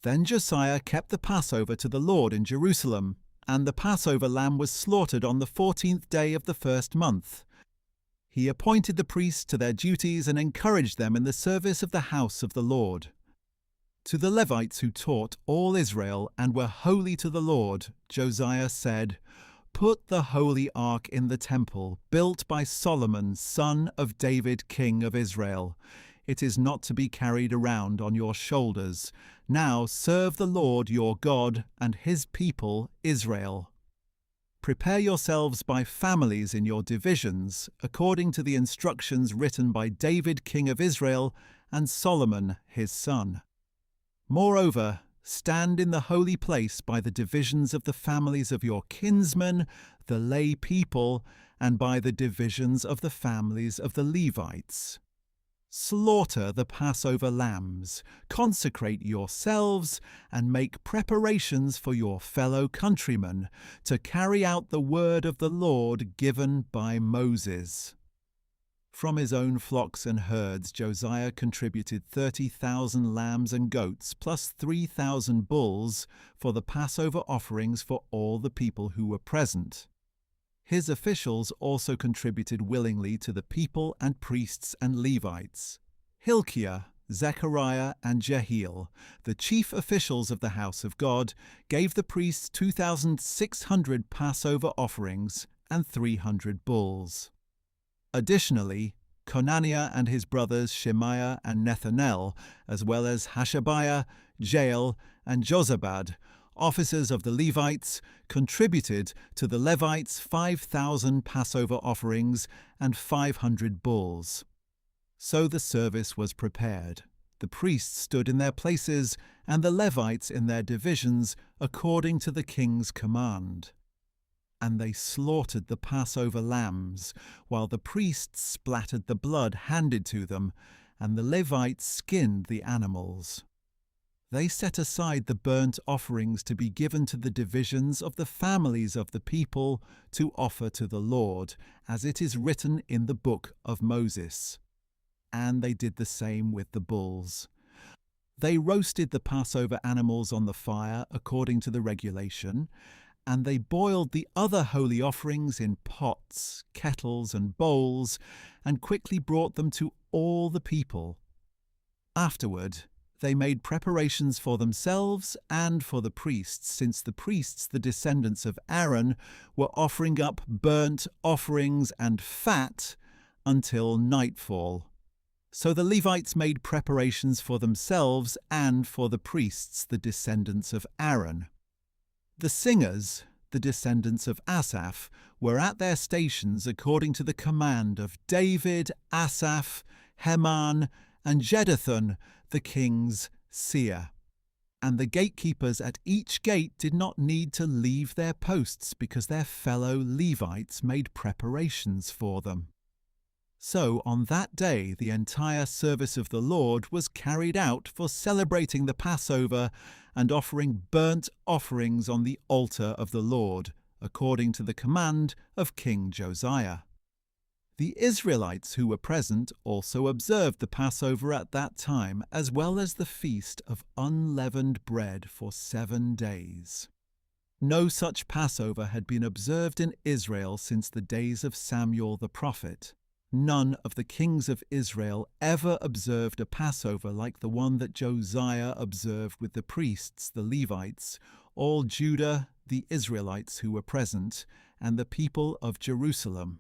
Then Josiah kept the Passover to the Lord in Jerusalem, and the Passover lamb was slaughtered on the 14th day of the first month. He appointed the priests to their duties and encouraged them in the service of the house of the Lord. To the Levites who taught all Israel and were holy to the Lord, Josiah said, "Put the holy ark in the temple, built by Solomon, son of David, king of Israel. It is not to be carried around on your shoulders. Now serve the Lord your God and his people, Israel. Prepare yourselves by families in your divisions, according to the instructions written by David, king of Israel, and Solomon, his son. Moreover, stand in the holy place by the divisions of the families of your kinsmen, the lay people, and by the divisions of the families of the Levites. Slaughter the Passover lambs, consecrate yourselves, and make preparations for your fellow countrymen to carry out the word of the Lord given by Moses." From his own flocks and herds, Josiah contributed 30,000 lambs and goats, plus 3,000 bulls, for the Passover offerings for all the people who were present. His officials also contributed willingly to the people and priests and Levites. Hilkiah, Zechariah, and Jehiel, the chief officials of the house of God, gave the priests 2,600 Passover offerings and 300 bulls. Additionally, Conaniah and his brothers Shemaiah and Nethanel, as well as Hashabiah, Jael, and Jozabad, officers of the Levites, contributed to the Levites 5,000 Passover offerings and 500 bulls. So the service was prepared. The priests stood in their places, and the Levites in their divisions, according to the king's command. And they slaughtered the Passover lambs, while the priests splattered the blood handed to them, and the Levites skinned the animals. They set aside the burnt offerings to be given to the divisions of the families of the people to offer to the Lord, as it is written in the book of Moses. And they did the same with the bulls. They roasted the Passover animals on the fire according to the regulation, and they boiled the other holy offerings in pots, kettles, and bowls, and quickly brought them to all the people. Afterward, they made preparations for themselves and for the priests, since the priests, the descendants of Aaron, were offering up burnt offerings and fat until nightfall. So the Levites made preparations for themselves and for the priests, the descendants of Aaron. The singers, the descendants of Asaph, were at their stations according to the command of David, Asaph, Heman, and Jeduthun, the king's seer. And the gatekeepers at each gate did not need to leave their posts because their fellow Levites made preparations for them. So on that day the entire service of the Lord was carried out for celebrating the Passover and offering burnt offerings on the altar of the Lord, according to the command of King Josiah. The Israelites who were present also observed the Passover at that time, as well as the feast of unleavened bread for 7 days. No such Passover had been observed in Israel since the days of Samuel the prophet. None of the kings of Israel ever observed a Passover like the one that Josiah observed with the priests, the Levites, all Judah, the Israelites who were present, and the people of Jerusalem.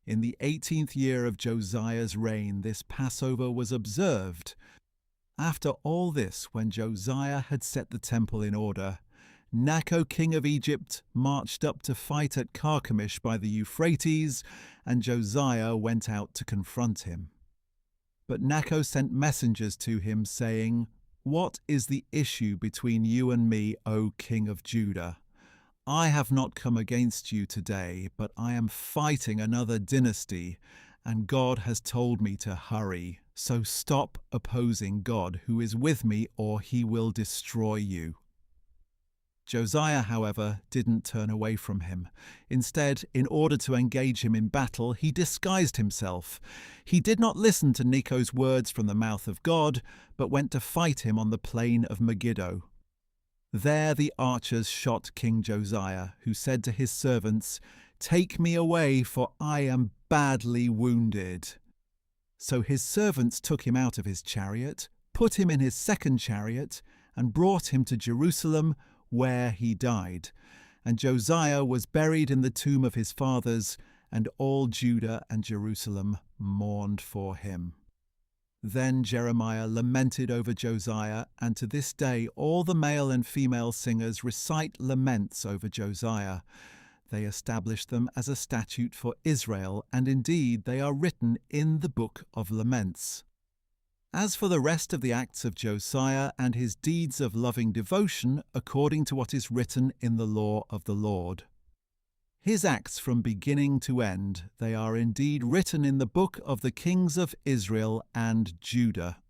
In the 18th year of Josiah's reign, this Passover was observed. After all this, when Josiah had set the temple in order, Necho, king of Egypt, marched up to fight at Carchemish by the Euphrates, and Josiah went out to confront him. But Necho sent messengers to him, saying, "What is the issue between you and me, O king of Judah? I have not come against you today, but I am fighting another dynasty, and God has told me to hurry. So stop opposing God who is with me, or he will destroy you." Josiah, however, didn't turn away from him. Instead, in order to engage him in battle, he disguised himself. He did not listen to Necho's words from the mouth of God, but went to fight him on the plain of Megiddo. There the archers shot King Josiah, who said to his servants, "Take me away, for I am badly wounded." So his servants took him out of his chariot, put him in his second chariot, and brought him to Jerusalem, where he died. And Josiah was buried in the tomb of his fathers, and all Judah and Jerusalem mourned for him. Then Jeremiah lamented over Josiah, and to this day all the male and female singers recite laments over Josiah. They established them as a statute for Israel, and indeed they are written in the Book of Laments. As for the rest of the acts of Josiah and his deeds of loving devotion, according to what is written in the law of the Lord, his acts from beginning to end, they are indeed written in the book of the kings of Israel and Judah.